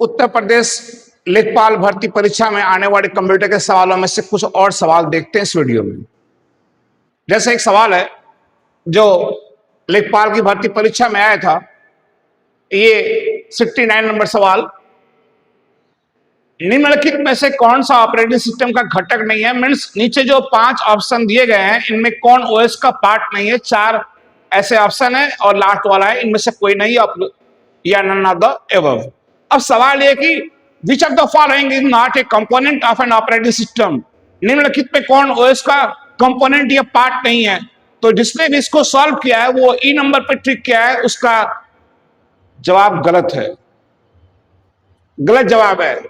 उत्तर प्रदेश लेखपाल भर्ती परीक्षा में आने वाले कंप्यूटर के सवालों में से कुछ और सवाल देखते हैं इस वीडियो में। जैसे एक सवाल है जो लेखपाल की भर्ती परीक्षा में आया था, ये 69 नंबर सवाल। निम्नलिखित में से कौन सा ऑपरेटिंग सिस्टम का घटक नहीं है? मीन्स नीचे जो 5 ऑप्शन दिए गए हैं इनमें कौन ओएस का पार्ट नहीं है? 4 ऐसे ऑप्शन है और लास्ट वाला है इनमें से कोई नहीं या नन ऑफ द एबव। अब सवाल ये कि which of the following is not a component of an operating system. निम्नलिखित में कौन ओएस का कंपोनेंट या पार्ट नहीं है? तो जिसने भी इसको सॉल्व किया है वो ई नंबर पे ट्रिक किया है, उसका जवाब गलत है, गलत जवाब है।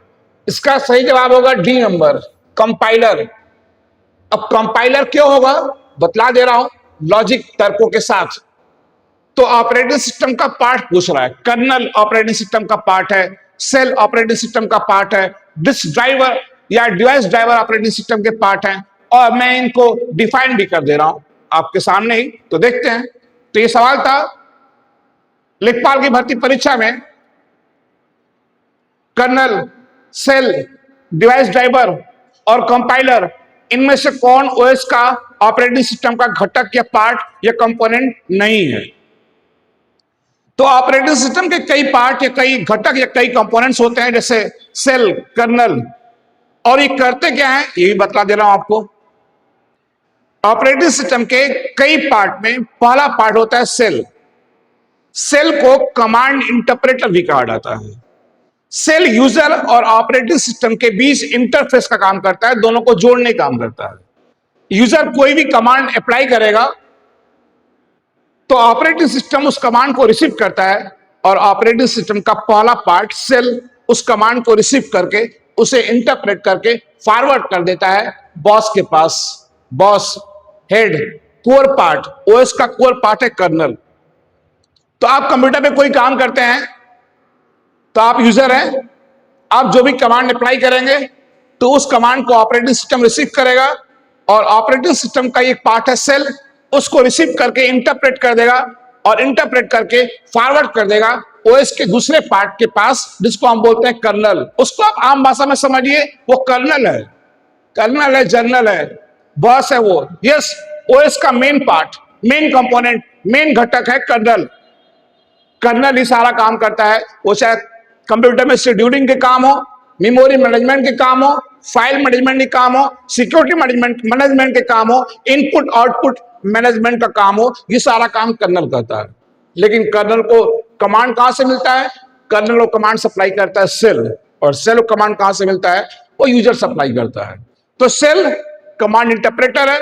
इसका सही जवाब होगा डी नंबर, कंपाइलर। अब कंपाइलर क्यों होगा बतला दे रहा हूं लॉजिक तर्कों के साथ। तो ऑपरेटिंग सिस्टम का पार्ट पूछ रहा है, कर्नल ऑपरेटिंग सिस्टम का पार्ट है, सेल ऑपरेटिंग सिस्टम का पार्ट है, डिस्क ड्राइवर या डिवाइस ड्राइवर ऑपरेटिंग सिस्टम के पार्ट हैं, और मैं इनको डिफाइन भी कर दे रहा हूं आपके सामने ही। तो देखते हैं। तो ये सवाल था लेखपाल की भर्ती परीक्षा में, कर्नल, सेल, डिवाइस ड्राइवर और कंपाइलर इनमें से कौन ओएस का ऑपरेटिंग सिस्टम का घटक या पार्ट या कंपोनेंट नहीं है? तो ऑपरेटिंग सिस्टम के कई पार्ट या कई घटक या कई कंपोनेंट्स होते हैं, जैसे सेल, कर्नल, और ये करते क्या है ये भी बता दे रहा हूं आपको। ऑपरेटिंग सिस्टम के कई पार्ट में पहला पार्ट होता है सेल। सेल को कमांड इंटरप्रेटर भी कहा जाता है। सेल यूजर और ऑपरेटिंग सिस्टम के बीच इंटरफेस का काम करता है, दोनों को जोड़ने का काम करता है। यूजर कोई भी कमांड अप्लाई करेगा तो ऑपरेटिंग सिस्टम उस कमांड को रिसीव करता है, और ऑपरेटिंग सिस्टम का पहला पार्ट सेल उस कमांड को रिसीव करके उसे इंटरप्रेट करके फॉरवर्ड कर देता है बॉस के पास। Boss, head, core part, OS का कोर पार्ट है कर्नल। तो आप कंप्यूटर पे कोई काम करते हैं तो आप यूजर हैं, आप जो भी कमांड अप्लाई करेंगे तो उस कमांड को ऑपरेटिंग सिस्टम रिसीव करेगा, और ऑपरेटिंग सिस्टम का एक पार्ट है सेल, उसको रिसीव करके इंटरप्रेट कर देगा और इंटरप्रेट करके फॉरवर्ड कर देगा ओएस के दूसरे पार्ट के पास, जिसको हम बोलते हैं कर्नल। उसको आप आम भाषा में समझिए, वो कर्नल है, कर्नल है, जर्नल है, बॉस है वो। यस, ओएस का main part, main component, main घटक है कर्नल। कर्नल ही सारा काम करता है, वो चाहे कंप्यूटर में शेड्यूलिंग के काम हो, मेमोरी मैनेजमेंट के काम हो, फाइल मैनेजमेंट के काम हो, सिक्योरिटी मैनेजमेंट के काम हो, इनपुट आउटपुट मैनेजमेंट का काम हो, ये सारा काम कर्नल करता है। लेकिन कर्नल को कमांड कहां से मिलता है? कर्नल को कमांड सप्लाई करता है सेल, और सेल को कमांड कहां से मिलता है? वो यूजर सप्लाई करता है। तो सेल कमांड इंटरप्रेटर है,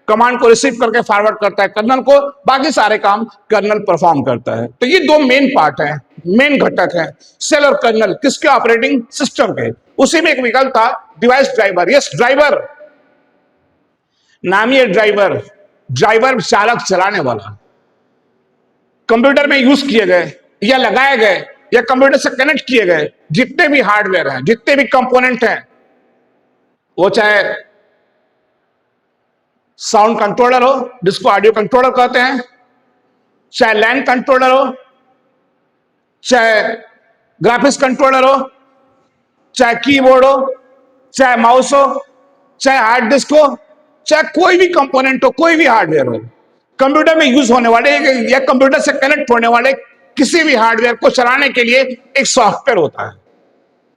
कमांड को रिसीव करके फॉरवर्ड करता है कर्नल को, बाकी सारे काम कर्नल परफॉर्म करता है। तो ये दो मेन पार्ट हैं, मेन घटक हैं, सेल और कर्नल, किसके? ऑपरेटिंग सिस्टम के। उसी में एक विकल्प था डिवाइस ड्राइवर। यस, ड्राइवर, नाम ही है ड्राइवर, ड्राइवर चालक, चलाने वाला। कंप्यूटर में यूज किए गए या लगाए गए या कंप्यूटर से कनेक्ट किए गए जितने भी हार्डवेयर हैं, जितने भी कंपोनेंट हैं, वो चाहे साउंड कंट्रोलर हो जिसको ऑडियो कंट्रोलर कहते हैं, चाहे लैन कंट्रोलर हो, चाहे ग्राफिक्स कंट्रोलर हो, चाहे कीबोर्ड हो, चाहे माउस हो, चाहे हार्ड डिस्क हो, चाहे कोई भी कंपोनेंट हो, कोई भी हार्डवेयर हो, कंप्यूटर में यूज होने वाले या कंप्यूटर से कनेक्ट होने वाले किसी भी हार्डवेयर को चलाने के लिए एक सॉफ्टवेयर होता है।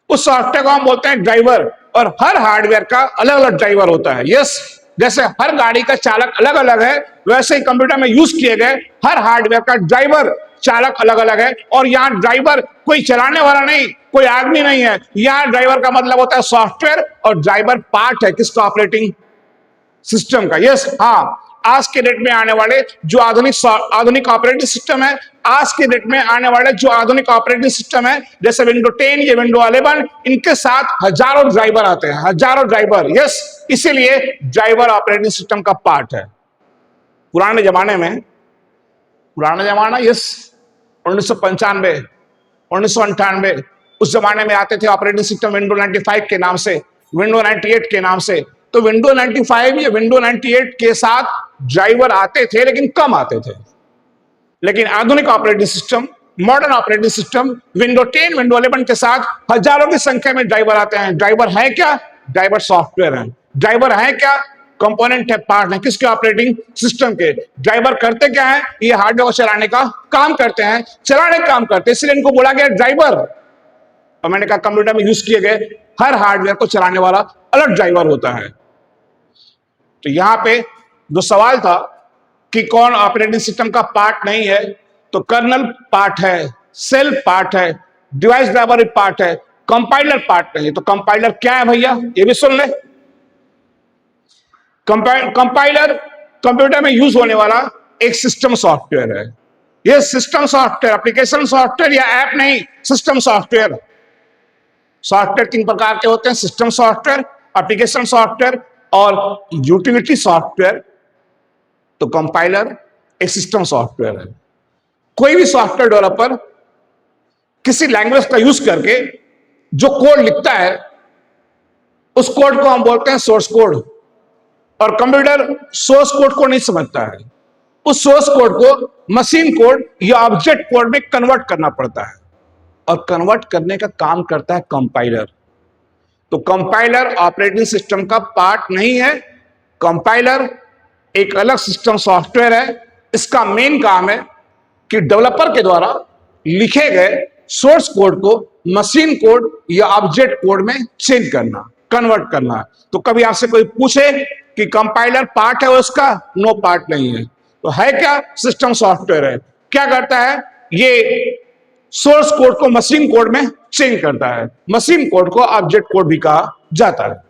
उस सॉफ्टवेयर को हम बोलते हैं ड्राइवर, और हर हार्डवेयर का अलग अलग ड्राइवर होता है। यस, जैसे हर गाड़ी का चालक अलग अलग है, वैसे ही कंप्यूटर में यूज किए गए हर हार्डवेयर का ड्राइवर चालक अलग अलग है। और यहाँ ड्राइवर कोई चलाने वाला नहीं, कोई आदमी नहीं है, यहाँ ड्राइवर का मतलब होता है सॉफ्टवेयर, और ड्राइवर पार्ट है किसका? ऑपरेटिंग सिस्टम का। यस, हाँ, आज के डेट में आने वाले जो आधुनिक ऑपरेटिंग सिस्टम है, आज के डेट में आने वाले जो आधुनिक ऑपरेटिंग सिस्टम है, जैसे विंडो 10 या विंडो 11, इनके साथ हजारों ड्राइवर आते हैं, हजारों ड्राइवर। यस, इसीलिए ड्राइवर ऑपरेटिंग सिस्टम का पार्ट है। पुराने जमाना, यस, 1995, 1998, उस जमाने में आते थे ऑपरेटिंग सिस्टम विंडो 95 के नाम से, विंडो 98 के नाम से। तो विंडो 95 या विंडो 98 के साथ ड्राइवर आते थे, लेकिन कम आते थे। लेकिन आधुनिक operating system modern operating system window 10, window 11 के साथ हजारों की संख्या में ड्राइवर आते हैं। ड्राइवर है क्या? ड्राइवर सॉफ्टवेयर है। ड्राइवर है क्या? कंपोनेंट है, पार्ट है। किसके? ऑपरेटिंग सिस्टम के। ड्राइवर करते क्या है? ये हार्डवेयर को चलाने का काम करते हैं, चलाने का काम करते हैं, इसलिए इनको बोला गया ड्राइवर। और मैंने कहा कंप्यूटर में यूज किए गए हर हार्डवेयर को चलाने वाला अलग ड्राइवर होता है। तो यहां पे जो सवाल था कि कौन ऑपरेटिंग सिस्टम का पार्ट नहीं है, तो कर्नल पार्ट है, सेल पार्ट है, डिवाइस ड्राइवर पार्ट है, कंपाइलर पार्ट नहीं है। तो कंपाइलर क्या है भैया? ये भी सुन ले। कंपाइलर कंप्यूटर में यूज होने वाला एक सिस्टम सॉफ्टवेयर है। ये सिस्टम सॉफ्टवेयर, एप्लीकेशन सॉफ्टवेयर या ऐप नहीं, सिस्टम सॉफ्टवेयर। सॉफ्टवेयर तीन प्रकार के होते हैं: सिस्टम सॉफ्टवेयर, एप्लीकेशन सॉफ्टवेयर और यूटिलिटी सॉफ्टवेयर। तो कंपाइलर एक सिस्टम सॉफ्टवेयर है। कोई भी सॉफ्टवेयर डेवलपर किसी लैंग्वेज का यूज करके जो कोड लिखता है, उस कोड को हम बोलते हैं सोर्स कोड। और कंप्यूटर सोर्स कोड को नहीं समझता है, उस सोर्स कोड को मशीन कोड या ऑब्जेक्ट कोड में कन्वर्ट करना पड़ता है, और कन्वर्ट करने का काम करता है कंपाइलर। तो कंपाइलर ऑपरेटिंग सिस्टम का पार्ट नहीं है। कंपाइलर एक अलग सिस्टम सॉफ्टवेयर है। इसका मेन काम है कि डेवलपर के द्वारा लिखे गए सोर्स कोड को मशीन कोड या ऑब्जेक्ट कोड में चेंज करना, कन्वर्ट करना। तो कभी आपसे कोई पूछे कि कंपाइलर पार्ट है उसका? नो, पार्ट नहीं है। तो है क्या? सिस्टम सॉफ्टवेयर है। क्या करता है? ये सोर्स कोड को मशीन कोड में चेंज करता है। मशीन कोड को ऑब्जेक्ट कोड भी कहा जाता है।